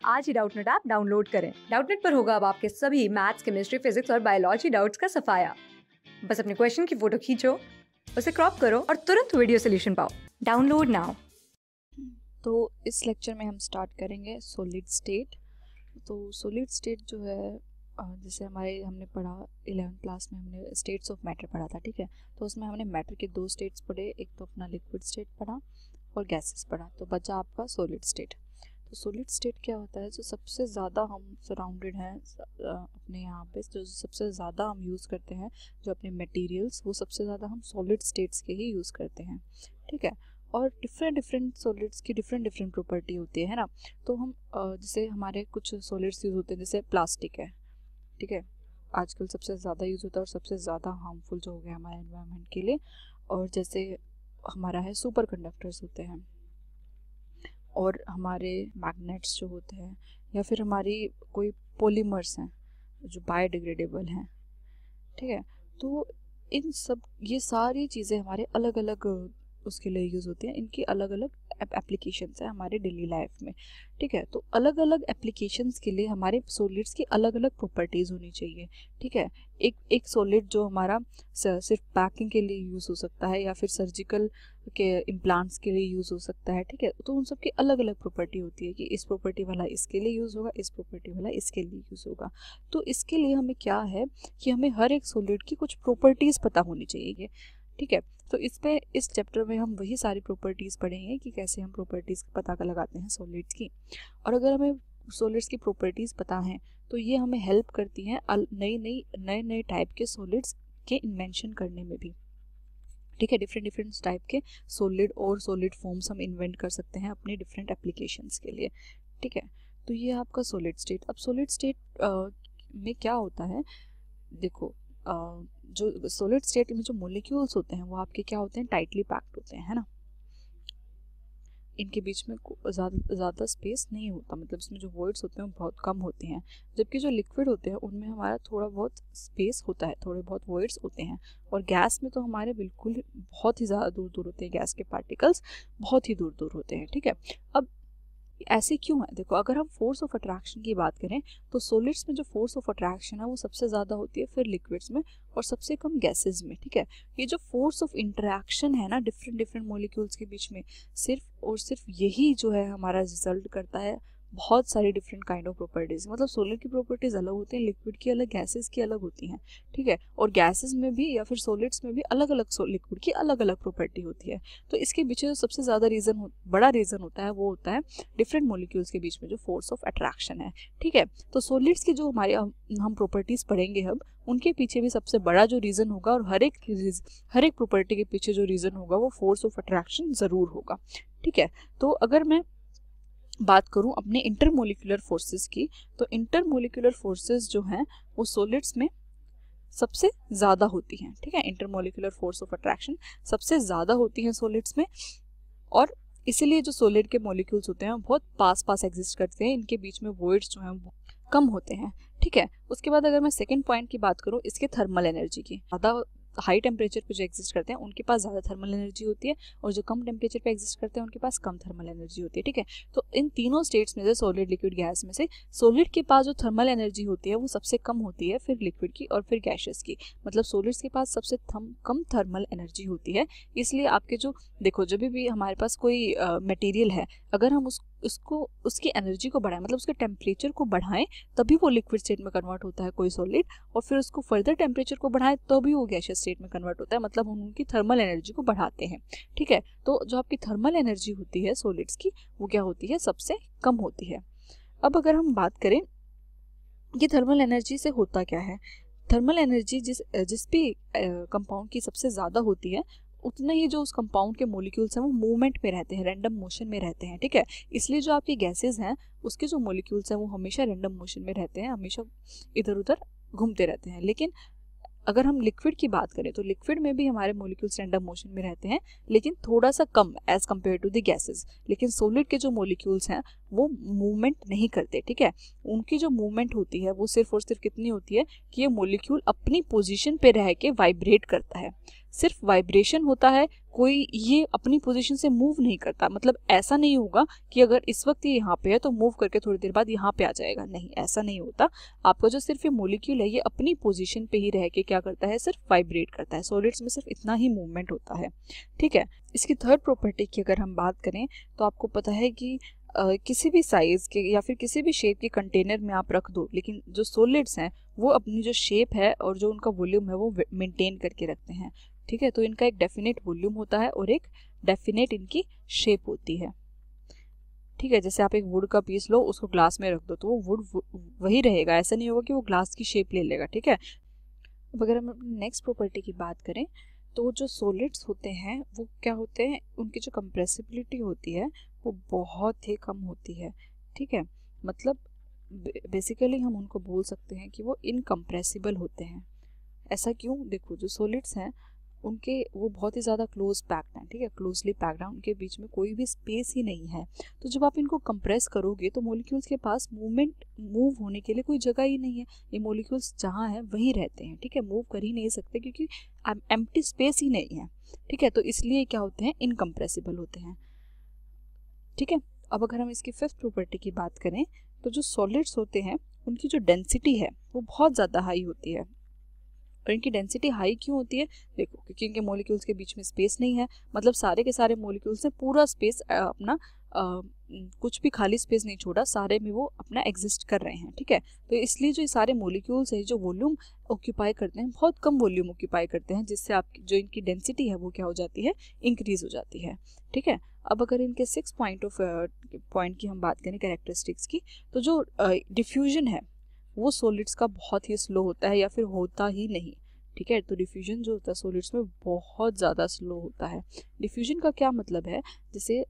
आज ही Doubtnut app download करें। Doubtnut पर होगा अब आपके सभी मैथ्स, केमिस्ट्री, फिजिक्स और बायोलॉजी डाउट्स का सफाया। बस अपने क्वेश्चन की फोटो खींचो, उसे क्रॉप करो और तुरंत वीडियो सोल्यूशन पाओ। Download now. तो इस लेक्चर में हम स्टार्ट करेंगे सॉलिड स्टेट। तो सॉलिड स्टेट जो है जैसे हमने पढ़ा 11th क्लास में हमने स्टेट्स ऑफ मैटर पढ़ा था, ठीक है। तो उसमें हमने मैटर के दो स्टेट्स पढ़े, एक तो अपना लिक्विड स्टेट पढ़ा और गैसेस पढ़ा, तो बचा आपका सॉलिड स्टेट। तो सॉलिड स्टेट क्या होता है, जो सबसे ज़्यादा हम सराउंडेड हैं अपने यहाँ पे, जो सबसे ज़्यादा हम यूज़ करते हैं, जो अपने मटेरियल्स, वो सबसे ज़्यादा हम सॉलिड स्टेट्स के ही यूज़ करते हैं, ठीक है। और डिफरेंट सॉलिड्स की डिफरेंट प्रॉपर्टी होती है ना। तो हम जैसे हमारे कुछ सॉलिड्स यूज़ होते हैं, जैसे प्लास्टिक है, ठीक है, आजकल सबसे ज़्यादा यूज़ होता है और सबसे ज़्यादा हार्मफुल जो हो गया हमारे एनवायरनमेंट के लिए। और जैसे हमारा है सुपर कंडक्टर्स होते हैं, और हमारे मैग्नेट्स जो होते हैं, या फिर हमारी कोई पॉलीमर्स हैं जो बायोडिग्रेडेबल हैं, ठीक है। तो इन सब ये सारी चीज़ें हमारे अलग अलग उसके लिए यूज़ होती हैं, इनकी अलग अलग एप्लीकेशंस है हमारे डेली लाइफ में, ठीक है। तो अलग अलग एप्लीकेशंस के लिए हमारे सॉलिड्स की अलग अलग प्रॉपर्टीज़ होनी चाहिए, ठीक है। एक सॉलिड जो हमारा सिर्फ पैकिंग के लिए यूज़ हो सकता है, या फिर सर्जिकल के इम्प्लांट्स के लिए यूज़ हो सकता है, ठीक है। तो उन सब की अलग अलग प्रॉपर्टी होती है कि इस प्रॉपर्टी वाला इसके लिए यूज़ होगा, इस प्रॉपर्टी वाला इसके लिए यूज़ होगा। तो इसके लिए हमें क्या है कि हमें हर एक सॉलिड की कुछ प्रॉपर्टीज़ पता होनी चाहिए, ठीक है। तो इस चैप्टर में हम वही सारी प्रॉपर्टीज़ पढ़ेंगे कि कैसे हम प्रॉपर्टीज़ का पता लगाते हैं सॉलिड्स की। और अगर हमें सॉलिड्स की प्रॉपर्टीज़ पता हैं तो ये हमें हेल्प करती हैं नए टाइप के सॉलिड्स के इन्वेंशन करने में भी, ठीक है। डिफरेंट टाइप के सॉलिड और सॉलिड फॉर्म्स हम इन्वेंट कर सकते हैं अपने डिफरेंट एप्लीकेशंस के लिए, ठीक है। तो ये आपका सॉलिड स्टेट। अब सॉलिड स्टेट में क्या होता है, देखो जो सॉलिड स्टेट में जो मॉलिक्यूल्स होते हैं वो आपके क्या होते हैं, टाइटली पैक्ड होते हैं, है ना। इनके बीच में ज़्यादा स्पेस नहीं होता, मतलब इसमें जो वॉइड्स होते हैं वो बहुत कम होते हैं। जबकि जो लिक्विड होते हैं उनमें हमारा थोड़ा बहुत स्पेस होता है, थोड़े बहुत वॉइड्स होते हैं। और गैस में तो हमारे बिल्कुल बहुत ही ज़्यादा दूर दूर होते हैं, गैस के पार्टिकल्स बहुत ही दूर दूर होते हैं, ठीक है। अब ऐसे क्यों है, देखो अगर हम फोर्स ऑफ अट्रैक्शन की बात करें तो सॉलिड्स में जो फोर्स ऑफ अट्रैक्शन है वो सबसे ज़्यादा होती है, फिर लिक्विड्स में, और सबसे कम गैसेस में, ठीक है। ये जो फोर्स ऑफ इंटरैक्शन है ना डिफरेंट मॉलिक्यूल्स के बीच में, सिर्फ और सिर्फ यही जो है हमारा रिजल्ट करता है बहुत सारी डिफरेंट काइंड ऑफ प्रॉपर्टीज़। मतलब सॉलिड की प्रॉपर्टीज़ अलग होती हैं, लिक्विड की अलग, गैसेस की अलग होती हैं, ठीक है। और गैसेस में भी या फिर सॉलिड्स में भी अलग अलग लिक्विड की अलग अलग प्रॉपर्टी होती है। तो इसके पीछे जो सबसे ज़्यादा बड़ा रीज़न होता है वो होता है डिफरेंट मॉलिक्यूल्स के बीच में जो फोर्स ऑफ अट्रैक्शन है, ठीक है। तो सॉलिड्स की जो हमारे हम प्रॉपर्टीज़ पढ़ेंगे अब, उनके पीछे भी सबसे बड़ा जो रीज़न होगा, और हर एक प्रॉपर्टी के पीछे जो रीज़न होगा वो फोर्स ऑफ अट्रैक्शन ज़रूर होगा, ठीक है। तो अगर मैं बात करूं अपने इंटरमोलिकुलर फोर्सेस की, तो इंटरमोलिकुलर फोर्सेस जो हैं वो सॉलिड्स में सबसे ज़्यादा होती हैं, ठीक है। इंटरमोलिकुलर फोर्स ऑफ अट्रैक्शन सबसे ज़्यादा होती हैं सॉलिड्स में, और इसीलिए जो सॉलिड के मॉलिक्यूल्स होते हैं बहुत पास एग्जिस्ट करते हैं, इनके बीच में वॉइड्स जो हैं वो कम होते हैं, ठीक है। उसके बाद अगर मैं सेकेंड पॉइंट की बात करूँ, इसके थर्मल एनर्जी की, ज़्यादा हाई टेम्परेचर पे जो एग्जिस्ट करते हैं उनके पास ज़्यादा थर्मल एनर्जी होती है, और जो कम टेम्परेचर पे एग्जिस्ट करते हैं उनके पास कम थर्मल एनर्जी होती है, ठीक है। तो इन तीनों स्टेट्स में से सॉलिड, लिक्विड, गैस में से सॉलिड के पास जो थर्मल एनर्जी होती है वो सबसे कम होती है, फिर लिक्विड की और फिर गैसेस की। मतलब सॉलिड्स के पास सबसे कम थर्मल एनर्जी होती है। इसलिए आपके जो देखो, जब भी हमारे पास कोई मटेरियल है, अगर हम उसकी एनर्जी को बढ़ाएं, मतलब उसके टेम्परेचर को बढ़ाएं, तभी वो लिक्विड स्टेट में कन्वर्ट होता है कोई सॉलिड, और फिर उसको फर्दर टेम्परेचर को बढ़ाएं तभी वो गैसियस स्टेट में कन्वर्ट होता है। मतलब हम उनकी थर्मल एनर्जी को बढ़ाते हैं, ठीक है। तो जो आपकी थर्मल एनर्जी होती है सॉलिड्स की, वो क्या होती है, सबसे कम होती है। अब अगर हम बात करें कि थर्मल एनर्जी से होता क्या है, थर्मल एनर्जी जिस भी कंपाउंड की सबसे ज़्यादा होती है, उतना ही जो उस कंपाउंड के मॉलिक्यूल्स हैं वो मूवमेंट में रहते हैं, रैंडम मोशन में रहते हैं, ठीक है। इसलिए जो आपके गैसेस हैं उसके जो मॉलिक्यूल्स हैं वो हमेशा रैंडम मोशन में रहते हैं, हमेशा इधर उधर घूमते रहते हैं। लेकिन अगर हम लिक्विड की बात करें तो लिक्विड में भी हमारे मॉलिक्यूल्स रैंडम मोशन में रहते हैं, लेकिन थोड़ा सा कम as compare to the gases. लेकिन सॉलिड के जो मॉलिक्यूल्स हैं वो मूवमेंट नहीं करते, ठीक है। उनकी जो मूवमेंट होती है वो सिर्फ और सिर्फ कितनी होती है कि ये मॉलिक्यूल अपनी पोजीशन पे रह के वाइब्रेट करता है। सिर्फ वाइब्रेशन होता है, कोई ये अपनी पोजीशन से मूव नहीं करता। मतलब ऐसा नहीं होगा कि अगर इस वक्त ये यहाँ पे है तो मूव करके थोड़ी देर बाद यहाँ पे आ जाएगा, नहीं, ऐसा नहीं होता। आपका जो सिर्फ ये मॉलिक्यूल है ये अपनी पोजीशन पे ही रह के क्या करता है, सिर्फ वाइब्रेट करता है। सॉलिड्स में सिर्फ इतना ही मूवमेंट होता है, ठीक है। इसकी थर्ड प्रॉपर्टी की अगर हम बात करें तो आपको पता है कि किसी भी साइज के या फिर किसी भी शेप के कंटेनर में आप रख दो, लेकिन जो सॉलिड्स हैं वो अपनी जो शेप है और जो उनका वॉल्यूम है वो मेंटेन करके रखते हैं, ठीक है। तो इनका एक डेफिनेट वॉल्यूम होता है और एक डेफिनेट इनकी शेप होती है, ठीक है। जैसे आप एक वुड का पीस लो, उसको ग्लास में रख दो तो वो वुड वही रहेगा, ऐसा नहीं होगा कि वो ग्लास की शेप ले लेगा, ठीक है। अब अगर हम नेक्स्ट प्रॉपर्टी की बात करें तो जो सॉलिड्स होते हैं वो क्या होते हैं, उनकी जो कंप्रेसिबिलिटी होती है वो बहुत ही कम होती है, ठीक है। मतलब बेसिकली हम उनको बोल सकते हैं कि वो इनकम्प्रेसिबल होते हैं। ऐसा क्यों? देखो, जो सॉलिड्स हैं उनके वो बहुत ही ज़्यादा क्लोज पैक्ड हैं, ठीक है, क्लोजली पैक्ड हैं, उनके बीच में कोई भी स्पेस ही नहीं है। तो जब आप इनको कंप्रेस करोगे तो मॉलिक्यूल्स के पास मूव होने के लिए कोई जगह ही नहीं है। ये मॉलिक्यूल्स जहाँ हैं वहीं रहते हैं, ठीक है, मूव कर ही नहीं सकते क्योंकि एम्प्टी स्पेस ही नहीं है, ठीक है। तो इसलिए क्या होते हैं, इनकम्प्रेसिबल होते हैं, ठीक है। अब अगर हम इसकी फिफ्थ प्रॉपर्टी की बात करें तो जो सॉलिड्स होते हैं उनकी जो डेंसिटी है वो बहुत ज़्यादा हाई होती है। और इनकी डेंसिटी हाई क्यों होती है? देखो, क्योंकि इनके मॉलिक्यूल्स के बीच में स्पेस नहीं है, मतलब सारे के सारे मॉलिक्यूल्स ने पूरा स्पेस अपना कुछ भी खाली स्पेस नहीं छोड़ा, सारे में वो अपना एग्जिस्ट कर रहे हैं, ठीक है। तो इसलिए जो ये सारे मॉलिक्यूल्स हैं जो वॉल्यूम ऑक्यूपाई करते हैं, बहुत कम वॉल्यूम ऑक्यूपाई करते हैं, जिससे आपकी जो इनकी डेंसिटी है वो क्या हो जाती है, इंक्रीज हो जाती है, ठीक है। अब अगर इनके 6 पॉइंट की हम बात करें कैरेक्टरिस्टिक्स की, तो जो डिफ्यूजन है वो सॉलिड्स का बहुत ही स्लो होता है या फिर होता ही नहीं, ठीक है। तो डिफ्यूजन जो होता है सॉलिड्स में बहुत ज़्यादा स्लो होता है। डिफ्यूजन का क्या मतलब है, जैसे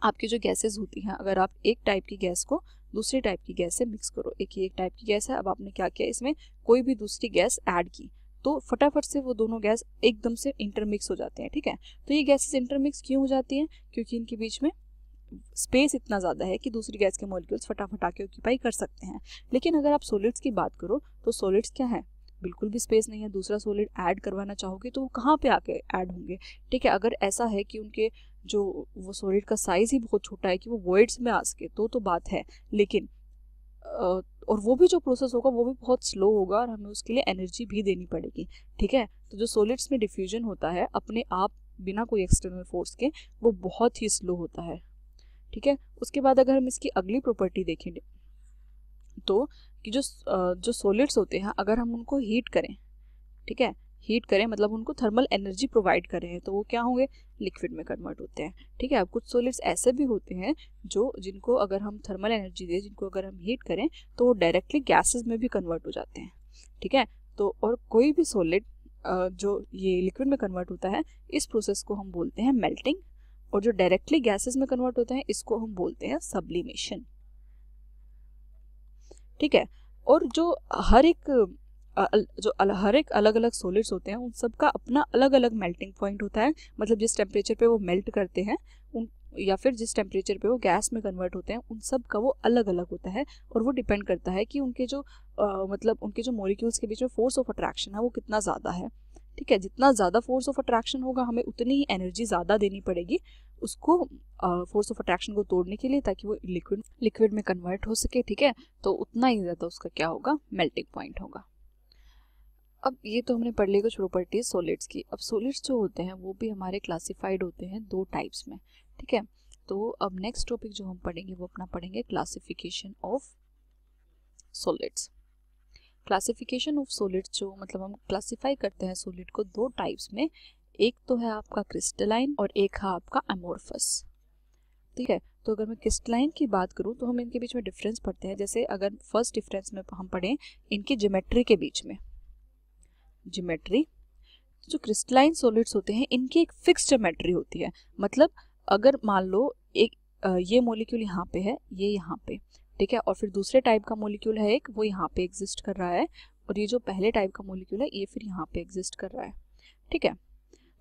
आपकी जो गैसेस होती हैं, अगर आप एक टाइप की गैस को दूसरी टाइप की गैस से मिक्स करो, एक टाइप की गैस है, अब आपने क्या किया, इसमें कोई भी दूसरी गैस ऐड की तो फटाफट से वो दोनों गैस एकदम से इंटरमिक्स हो जाते हैं, ठीक है। तो ये गैसेस इंटरमिक्स क्यों हो जाती हैं? क्योंकि इनके बीच में स्पेस इतना ज़्यादा है कि दूसरी गैस के मॉलिक्यूल्स फटाफट आके ऑक्यूपाई कर सकते हैं। लेकिन अगर आप सॉलिड्स की बात करो तो सॉलिड्स क्या है, बिल्कुल भी स्पेस नहीं है। दूसरा सॉलिड ऐड करवाना चाहोगे तो वो कहाँ पे आके ऐड होंगे, ठीक है। अगर ऐसा है कि उनके जो वो सॉलिड का साइज ही बहुत छोटा है कि वो वॉइड्स में आ सके तो बात है, लेकिन और वो भी जो प्रोसेस होगा वो भी बहुत स्लो होगा और हमें उसके लिए एनर्जी भी देनी पड़ेगी, ठीक है। तो जो सॉलिड्स में डिफ्यूजन होता है अपने आप बिना कोई एक्सटर्नल फोर्स के, वो बहुत ही स्लो होता है, ठीक है। उसके बाद अगर हम इसकी अगली प्रॉपर्टी देखें तो कि जो सॉलिड्स होते हैं अगर हम उनको हीट करें, ठीक है, हीट करें मतलब उनको थर्मल एनर्जी प्रोवाइड करें तो वो क्या होंगे, लिक्विड में कन्वर्ट होते हैं, ठीक है। अब कुछ सॉलिड्स ऐसे भी होते हैं जिनको अगर हम थर्मल एनर्जी दें, जिनको अगर हम हीट करें तो वो डायरेक्टली गैसेस में भी कन्वर्ट हो जाते हैं, ठीक है। तो और कोई भी सॉलिड जो ये लिक्विड में कन्वर्ट होता है, इस प्रोसेस को हम बोलते हैं मेल्टिंग, और जो डायरेक्टली गैसेस में कन्वर्ट होते हैं इसको हम बोलते हैं सब्लिमेशन, ठीक है। और जो हर एक अलग अलग सॉलिड्स होते हैं उन सब का अपना अलग अलग मेल्टिंग पॉइंट होता है, मतलब जिस टेम्परेचर पे वो मेल्ट करते हैं उन या फिर जिस टेम्परेचर पे वो गैस में कन्वर्ट होते हैं उन सब का वो अलग अलग होता है। और वो डिपेंड करता है कि उनके जो मतलब उनके जो मॉलिक्यूल्स के बीच में फोर्स ऑफ अट्रैक्शन है वो कितना ज़्यादा है, ठीक है। जितना ज़्यादा फोर्स ऑफ अट्रैक्शन होगा हमें उतनी ही एनर्जी ज़्यादा देनी पड़ेगी उसको फोर्स ऑफ अट्रैक्शन को तोड़ने के लिए, ताकि वो लिक्विड में कन्वर्ट हो सके, ठीक है। तो उतना ही ज़्यादा उसका क्या होगा, मेल्टिंग पॉइंट होगा। अब ये तो हमने पढ़ ली कुछ प्रॉपर्टीज सॉलिड्स की। अब सॉलिड्स जो होते हैं वो भी हमारे क्लासिफाइड होते हैं 2 टाइप्स में, ठीक है। तो अब नेक्स्ट टॉपिक जो हम पढ़ेंगे वो अपना पढ़ेंगे classification of solids. Classification of solids जो मतलब हम क्लासिफाई करते हैं सॉलिड को 2 टाइप्स में, एक तो है आपका क्रिस्टलाइन और एक है आपका अमोर्फस, ठीक है। तो अगर मैं क्रिस्टलाइन की बात करूं तो हम इनके बीच में डिफरेंस पढ़ते हैं। जैसे अगर फर्स्ट डिफरेंस में हम पढ़ें इनकी ज्योमेट्री के बीच में, ज्योमेट्री, जो क्रिस्टलाइन सॉलिड्स होते हैं इनकी एक फिक्स ज्योमेट्री होती है। मतलब अगर मान लो एक ये मॉलिक्यूल यहाँ पे है, ये यहाँ पे, ठीक है, और फिर दूसरे टाइप का मॉलिक्यूल है एक, वो यहाँ पे एग्जिस्ट कर रहा है, और ये जो पहले टाइप का मॉलिक्यूल है ये फिर यहाँ पे एग्जिस्ट कर रहा है, ठीक है।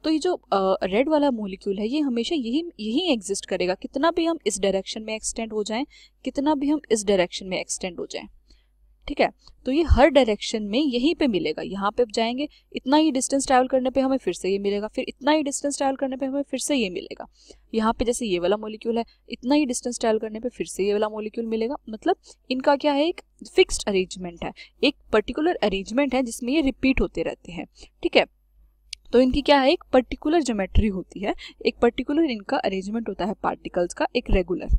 तो ये जो रेड वाला मॉलिक्यूल है ये हमेशा यही एग्जिस्ट करेगा, कितना भी हम इस डायरेक्शन में एक्सटेंड हो जाएं, कितना भी हम इस डायरेक्शन में एक्सटेंड हो जाएं, ठीक है। तो ये हर डायरेक्शन में यहीं पे मिलेगा, यहाँ पे जाएंगे इतना ही डिस्टेंस ट्रैवल करने पे हमें फिर से ये मिलेगा, फिर इतना ही डिस्टेंस ट्रैवल करने पे हमें फिर से ये मिलेगा। यहाँ पे जैसे ये वाला मॉलिक्यूल है, इतना ही डिस्टेंस ट्रैवल करने पे फिर से ये वाला मॉलिक्यूल मिलेगा। मतलब इनका क्या है, एक फिक्स्ड अरेंजमेंट है, एक पर्टिकुलर अरेंजमेंट है जिसमें ये रिपीट होते रहते हैं। ठीक है, तो इनकी क्या है, एक पर्टिकुलर ज्योमेट्री होती है, एक पर्टिकुलर इनका अरेंजमेंट होता है पार्टिकल्स का, एक रेगुलर।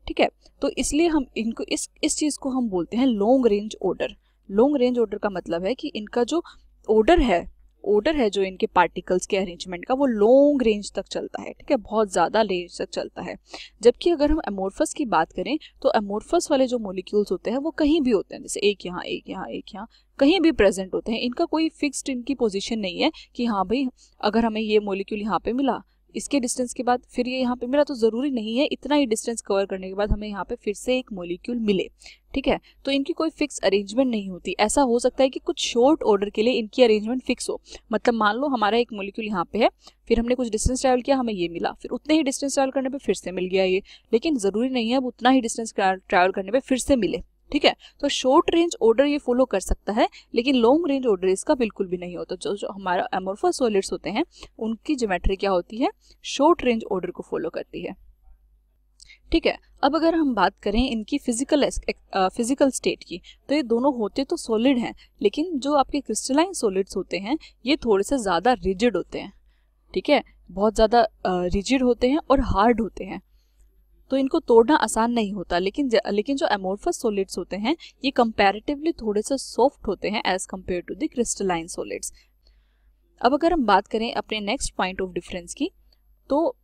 ठीक है, तो इसलिए हम इनको इस चीज को हम बोलते हैं long range order. Long range order का मतलब है कि इनका जो ऑर्डर है जो इनके पार्टिकल्स के अरेंजमेंट का, वो लॉन्ग रेंज तक चलता है। ठीक है, बहुत ज़्यादा रेंज तक चलता है। जबकि अगर हम एमोर्फस की बात करें तो एमोर्फस वाले जो मॉलिक्यूल्स होते हैं वो कहीं भी होते हैं, जैसे एक यहाँ एक यहाँ एक यहाँ, कहीं भी प्रेजेंट होते हैं। इनका कोई फिक्स्ड इनकी पोजीशन नहीं है कि हाँ भाई अगर हमें ये मॉलिक्यूल यहाँ पे मिला, इसके डिस्टेंस के बाद फिर ये यहाँ पे मिला, तो ज़रूरी नहीं है इतना ही डिस्टेंस कवर करने के बाद हमें यहाँ पे फिर से एक मॉलिक्यूल मिले। ठीक है, तो इनकी कोई फिक्स अरेंजमेंट नहीं होती। ऐसा हो सकता है कि कुछ शॉर्ट ऑर्डर के लिए इनकी अरेंजमेंट फिक्स हो। मतलब मान लो हमारा एक मॉलिक्यूल यहाँ पे है, फिर हमने कुछ डिस्टेंस ट्रैवल किया, हमें ये मिला, फिर उतने ही डिस्टेंस ट्रैवल करने पर फिर से मिल गया ये, लेकिन ज़रूरी नहीं है अब उतना ही डिस्टेंस ट्रैवल करने पर फिर से मिले। ठीक है, तो शॉर्ट रेंज ऑर्डर ये फॉलो कर सकता है, लेकिन लॉन्ग रेंज ऑर्डर इसका बिल्कुल भी नहीं होता। जो हमारा एमोर्फस सॉलिड्स होते हैं उनकी ज्योमेट्री क्या होती है, शॉर्ट रेंज ऑर्डर को फॉलो करती है। ठीक है, अब अगर हम बात करें इनकी फिजिकल स्टेट की, तो ये दोनों होते तो सॉलिड हैं, लेकिन जो आपके क्रिस्टलाइन सॉलिड्स होते हैं ये थोड़े से ज़्यादा रिजिड होते हैं। ठीक है, बहुत ज़्यादा रिजिड होते हैं और हार्ड होते हैं, तो इनको तोड़ना आसान नहीं होता। लेकिन जो एमोर्फस सॉलिड्स होते हैं ये कंपैरेटिवली थोड़े से सॉफ्ट होते हैं as compared to the crystalline solids. अब अगर हम बात करें अपने नेक्स्ट पॉइंट ऑफ डिफरेंस की, तो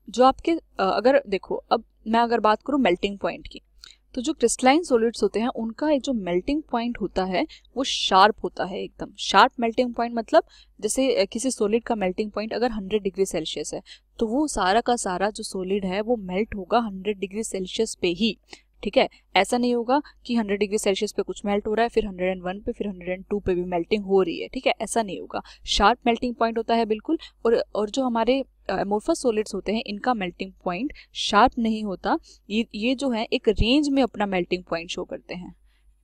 जो आपके अगर देखो, अब मैं अगर बात करूं मेल्टिंग पॉइंट की, तो जो क्रिस्टलाइन सॉलिड्स होते हैं उनका एक जो मेल्टिंग पॉइंट होता है वो शार्प होता है, एकदम शार्प मेल्टिंग पॉइंट। मतलब जैसे किसी सॉलिड का मेल्टिंग पॉइंट अगर 100 डिग्री सेल्सियस है, तो वो सारा का सारा जो सॉलिड है वो मेल्ट होगा 100 डिग्री सेल्सियस पे ही। ठीक है, ऐसा नहीं होगा कि 100 डिग्री सेल्सियस पे कुछ मेल्ट हो रहा है, फिर 101 पे, फिर 102 पे भी मेल्टिंग हो रही है। ठीक है, ऐसा नहीं होगा, शार्प मेल्टिंग पॉइंट होता है बिल्कुल। और जो हमारे एमोर्फस सॉलिड्स होते हैं इनका मेल्टिंग पॉइंट शार्प नहीं होता, ये जो है एक रेंज में अपना मेल्टिंग पॉइंट शो करते हैं।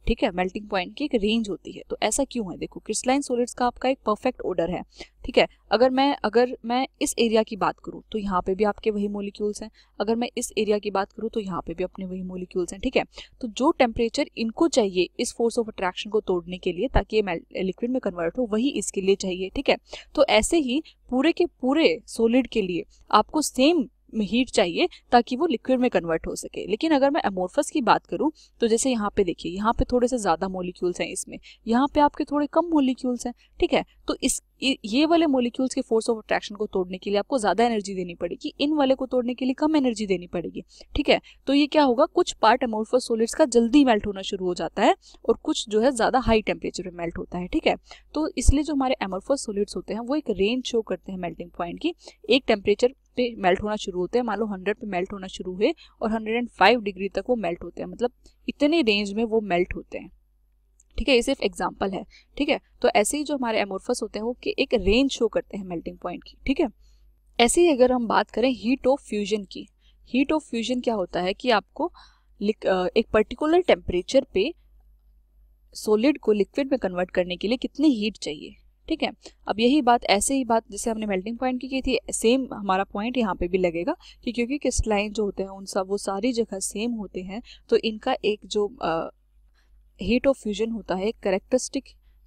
ठीक है, मेल्टिंग पॉइंट की एक रेंज होती है। तो ऐसा क्यों है, देखो क्रिस्टलाइन सॉलिड्स का आपका एक परफेक्ट ऑर्डर है। ठीक है, अगर मैं इस एरिया की बात करूं तो यहाँ पे भी आपके वही मॉलिक्यूल्स हैं, अगर मैं इस एरिया की बात करूं तो यहाँ पे भी अपने वही मॉलिक्यूल्स हैं। ठीक है, तो जो टेम्परेचर इनको चाहिए इस फोर्स ऑफ अट्रैक्शन को तोड़ने के लिए ताकि ये लिक्विड में कन्वर्ट हो, वही इसके लिए चाहिए। ठीक है, तो ऐसे ही पूरे के पूरे सॉलिड के लिए आपको सेम हीट चाहिए ताकि वो लिक्विड में कन्वर्ट हो सके। लेकिन अगर मैं एमोर्फस की बात करूं तो जैसे यहाँ पे देखिए, यहाँ पे थोड़े से ज़्यादा मॉलिक्यूल्स हैं इसमें, यहाँ पे आपके थोड़े कम मॉलिक्यूल्स हैं। ठीक है, तो ये वाले मॉलिक्यूल्स के फोर्स ऑफ अट्रैक्शन को तोड़ने के लिए आपको ज़्यादा एनर्जी देनी पड़ेगी, इन वाले को तोड़ने के लिए कम एनर्जी देनी पड़ेगी। ठीक है, तो ये क्या होगा, कुछ पार्ट एमोर्फस सॉलिड्स का जल्दी मेल्ट होना शुरू हो जाता है और कुछ जो है ज़्यादा हाई टेम्परेचर में मेल्ट होता है। ठीक है, तो इसलिए जो हमारे एमोर्फस सॉलिड्स होते हैं वो एक रेंज शो करते हैं मेल्टिंग पॉइंट की। एक टेम्परेचर पे मेल्ट होना शुरू होते हैं, मान लो 100 पे मेल्ट होना शुरू हुए और 105 डिग्री तक वो मेल्ट होते हैं, मतलब इतने रेंज में वो मेल्ट होते हैं। ठीक है, ये सिर्फ एग्जांपल है। ठीक है, तो ऐसे ही जो हमारे एमोर्फस होते हैं वो एक रेंज शो करते हैं मेल्टिंग पॉइंट की। ठीक है, ऐसे ही अगर हम बात करें हीट ऑफ फ्यूजन की, हीट ऑफ फ्यूजन क्या होता है कि आपको एक पर्टिकुलर टेम्परेचर पे सॉलिड को लिक्विड में कन्वर्ट करने के लिए कितनी हीट चाहिए। ठीक है, अब यही बात, ऐसे ही बात जैसे हमने मेल्टिंग पॉइंट की थी, सेम हमारा पॉइंट यहाँ पे भी लगेगा कि क्योंकि क्रिस्टलाइन जो होते हैं उन सब वो सारी जगह सेम होते हैं, तो इनका एक जो हीट ऑफ फ्यूजन होता है, कैरेक्टरिस्टिक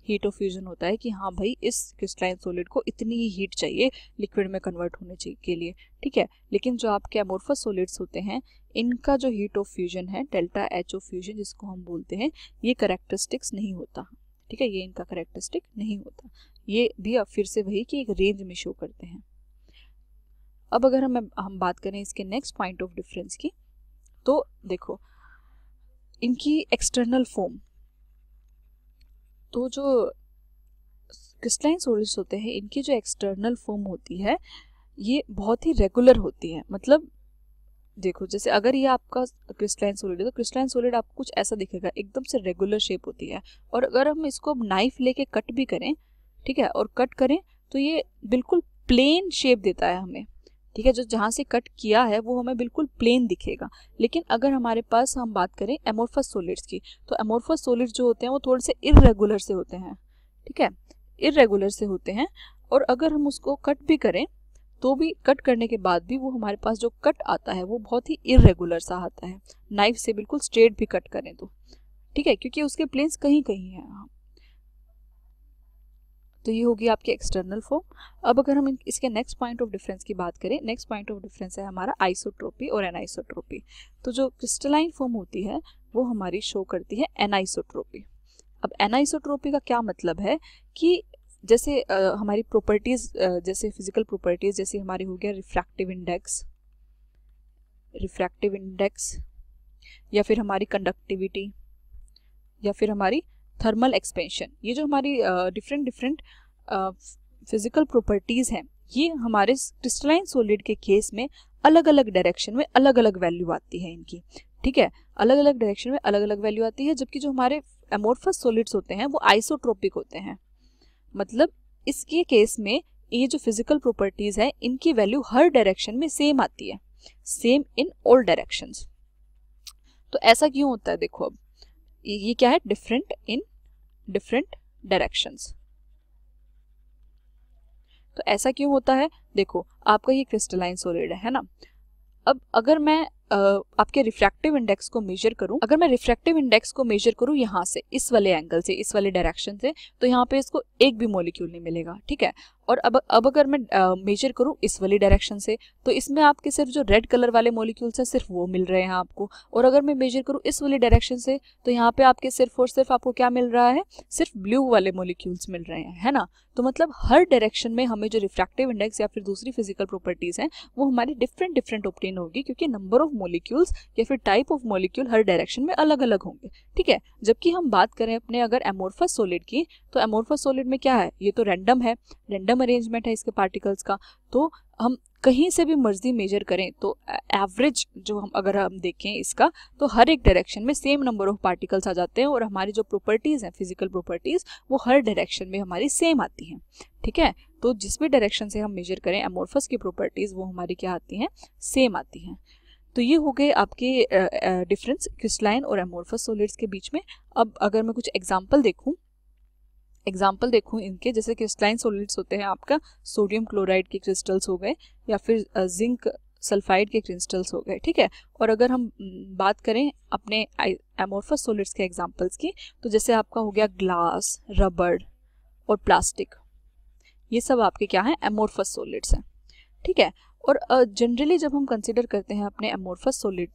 हीट ऑफ फ्यूजन होता है कि हाँ भाई इस क्रिस्टलाइन सॉलिड को इतनी ही हीट चाहिए लिक्विड में कन्वर्ट होने के लिए। ठीक है, लेकिन जो आपके एमोर्फस सॉलिड्स होते हैं इनका जो हीट ऑफ फ्यूजन है, डेल्टा एच ऑफ फ्यूजन जिसको हम बोलते हैं, ये कैरेक्टरिस्टिक्स नहीं होता। ठीक है, ये इनका कैरेक्टरिस्टिक नहीं होता, ये भी अब फिर से वही कि एक रेंज में शो करते हैं। अब अगर हम बात करें इसके नेक्स्ट पॉइंट ऑफ डिफरेंस की, तो देखो इनकी एक्सटर्नल फॉर्म, तो जो क्रिस्टलाइन सॉलिड्स होते हैं इनकी जो एक्सटर्नल फॉर्म होती है ये बहुत ही रेगुलर होती है। मतलब देखो जैसे अगर ये आपका क्रिस्टलाइन सॉलिड है तो क्रिस्टलाइन सॉलिड आपको कुछ ऐसा दिखेगा, एकदम से रेगुलर शेप होती है। और अगर हम इसको अब नाइफ लेके कट भी करें, ठीक है, और कट करें तो ये बिल्कुल प्लेन शेप देता है हमें। ठीक है, जो जहाँ से कट किया है वो हमें बिल्कुल प्लेन दिखेगा। लेकिन अगर हमारे पास हम बात करें एमोर्फस सॉलिड्स की, तो एमोर्फस सॉलिड्स जो होते हैं वो थोड़े से इर्रेगुलर से होते हैं, ठीक है, इर्रेगुलर से होते हैं। और अगर हम उसको कट भी करें तो भी कट करने के बाद भी वो हमारे पास जो कट आता है वो बहुत ही इर्रेगुलर सा आता है, नाइफ से बिल्कुल स्ट्रेट भी कट करें तो, ठीक है, क्योंकि उसके प्लेन्स कहीं कहीं हैं। तो ये होगी आपकी एक्सटर्नल फॉर्म। अब अगर हम इसके नेक्स्ट पॉइंट ऑफ डिफरेंस की बात करें, नेक्स्ट पॉइंट ऑफ डिफरेंस है हमारा आइसोट्रोपी और एनाइसोट्रोपी। तो जो क्रिस्टलाइन फॉर्म होती है वो हमारी शो करती है एनाइसोट्रोपी। अब एनाइसोट्रोपी का क्या मतलब है कि जैसे हमारी प्रॉपर्टीज, जैसे फिजिकल प्रॉपर्टीज, जैसे हमारी हो गया रिफ्रैक्टिव इंडेक्स या फिर हमारी कंडक्टिविटी या फिर हमारी थर्मल एक्सपेंशन, ये जो हमारी डिफरेंट फिजिकल प्रॉपर्टीज हैं, ये हमारे क्रिस्टलाइन सॉलिड के केस में अलग अलग डायरेक्शन में अलग अलग वैल्यू आती है इनकी, ठीक है, अलग अलग डायरेक्शन में अलग अलग वैल्यू आती है। जबकि जो हमारे एमोर्फस सॉलिड्स होते हैं वो आइसोट्रोपिक होते हैं, मतलब इसके केस में ये जो फिजिकल प्रॉपर्टीज है इनकी वैल्यू हर डायरेक्शन में सेम आती है, सेम इन ऑल डायरेक्शंस। तो ऐसा क्यों होता है, देखो अब ये क्या है, डिफरेंट इन डिफरेंट डायरेक्शंस। तो ऐसा क्यों होता है, देखो आपका ये क्रिस्टलाइन सॉलिड है ना। अब अगर मैं आपके रिफ्रैक्टिव इंडेक्स को मेजर करूं, अगर मैं रिफ्रैक्टिव इंडेक्स को मेजर करूं यहाँ से, इस वाले एंगल से, इस वाले डायरेक्शन से, तो यहाँ पे इसको एक भी मॉलिक्यूल नहीं मिलेगा, ठीक है। और अब अगर मैं मेजर करूं इस वाली डायरेक्शन से, तो इसमें आपके सिर्फ जो रेड कलर वाले मॉलिक्यूल्स हैं सिर्फ वो मिल रहे हैं आपको। और अगर मैं मेजर करूं इस वाली डायरेक्शन से, तो यहाँ पे आपके सिर्फ और सिर्फ आपको क्या मिल रहा है, सिर्फ ब्लू वाले मॉलिक्यूल्स मिल रहे हैं, है ना। तो मतलब हर डायरेक्शन में हमें जो रिफ्रैक्टिव इंडेक्स या फिर दूसरी फिजिकल प्रॉपर्टीज हैं वो हमारी डिफरेंट ऑब्टेन होगी, क्योंकि नंबर ऑफ मॉलिक्यूल्स या फिर type of molecule her direction में अलग अलग होंगे, ठीक है। जबकि हम बात करें अपने अगर एमोर्फस सॉलिड की, तो एमोर्फस सॉलिड में क्या है, ये तो रैंडम है, रैंडम अरेंजमेंट है इसके पार्टिकल्स का। तो हम कहीं से भी मर्जी मेजर करें तो एवरेज जो अगर हम देखें इसका, तो हर एक डायरेक्शन में सेम नंबर ऑफ पार्टिकल्स आ जाते हैं और हमारी जो प्रॉपर्टीज हैं फिजिकल प्रॉपर्टीज वो हर डायरेक्शन में हमारी सेम आती हैं, ठीक है। तो जिस भी डायरेक्शन से हम मेजर करें एमोर्फस की प्रॉपर्टीज वो हमारी क्या आती हैं, सेम आती हैं। तो ये हो गए आपके डिफरेंस क्रिस्टलाइन और एमोर्फस सॉलिड्स के बीच में। अब अगर मैं कुछ एग्जांपल देखूं इनके, जैसे क्रिस्टलाइन सॉलिड्स होते हैं आपका सोडियम क्लोराइड के क्रिस्टल्स हो गए या फिर जिंक सल्फाइड के क्रिस्टल्स हो गए, ठीक है। और अगर हम बात करें अपने एमोर्फस सॉलिड्स के एग्जांपल्स की, तो जैसे आपका हो गया ग्लास, रबड़ और प्लास्टिक, ये सब आपके क्या है, एमोर्फस सॉलिड्स हैं, ठीक है। और जनरली जब हम कंसिडर करते हैं अपने एमोर्फस सॉलिड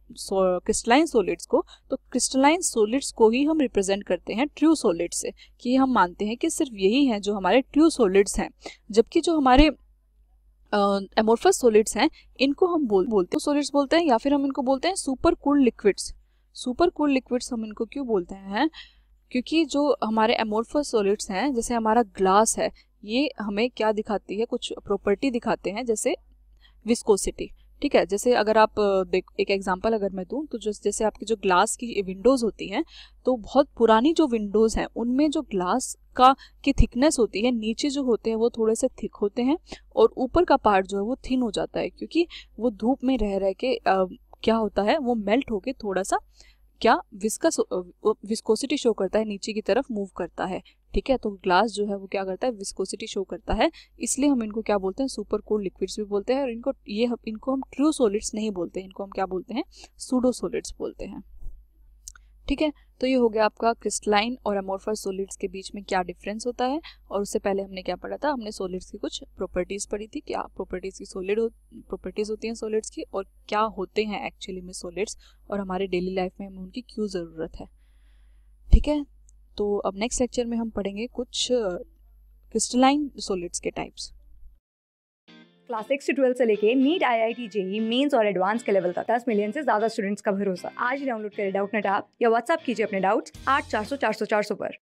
क्रिस्टलाइन सॉलिड्स को, तो क्रिस्टलाइन सॉलिड्स को ही हम रिप्रेजेंट करते हैं ट्रू सॉलिड से, कि हम मानते हैं कि सिर्फ यही हैं जो हमारे ट्रू सॉलिड्स हैं। जबकि जो हमारे एमोर्फस सॉलिड्स हैं इनको हम बोलते हैं सॉलिड्स बोलते हैं, या फिर हम इनको बोलते हैं super cooled liquids. Super cooled liquids हम इनको क्यों बोलते हैं, क्योंकि जो हमारे एमोर्फस सॉलिड्स हैं, जैसे हमारा ग्लास है, ये हमें क्या दिखाती है, कुछ प्रॉपर्टी दिखाते हैं, जैसे विस्कोसिटी, ठीक है। जैसे अगर आप एक एग्जांपल अगर मैं दूं, तो जैसे आपकी जो ग्लास की विंडोज होती हैं, तो बहुत पुरानी जो विंडोज हैं उनमें जो ग्लास का की थिकनेस होती है, नीचे जो होते हैं वो थोड़े से थिक होते हैं और ऊपर का पार्ट जो है वो थिन हो जाता है, क्योंकि वो धूप में रह के क्या होता है, वो मेल्ट होके थोड़ा सा क्या विस्कोसिटी शो करता है, नीचे की तरफ मूव करता है, ठीक है। तो ग्लास जो है वो क्या करता है, विस्कोसिटी शो करता है, इसलिए हम इनको क्या बोलते हैं, सुपर कूल्ड लिक्विड्स भी बोलते हैं। और इनको हम ट्रू सॉलिड्स नहीं बोलते, इनको हम क्या बोलते हैं, सूडो सॉलिड्स बोलते हैं, ठीक है। तो ये हो गया आपका क्रिस्टलाइन और एमोर्फस सॉलिड्स के बीच में क्या डिफरेंस होता है। और उससे पहले हमने क्या पढ़ा था, हमने सॉलिड्स की कुछ प्रॉपर्टीज पढ़ी थी, क्या प्रॉपर्टीज होती हैं सॉलिड्स की, और क्या होते हैं एक्चुअली में सॉलिड्स, और हमारे डेली लाइफ में हमें उनकी क्यों ज़रूरत है, ठीक है। तो अब नेक्स्ट लेक्चर में हम पढ़ेंगे कुछ क्रिस्टलाइन सॉलिड्स के टाइप्स। क्लास 6 से 12 से लेके नीट, IIT, JEE मेंस और एडवांस के लेवल तक 10 मिलियन से ज्यादा स्टूडेंट्स का भरोसा। आज ही डाउनलोड करें डाउटनेट ऐप या व्हाट्सएप कीजिए अपने डाउट्स 8400 400 400 पर।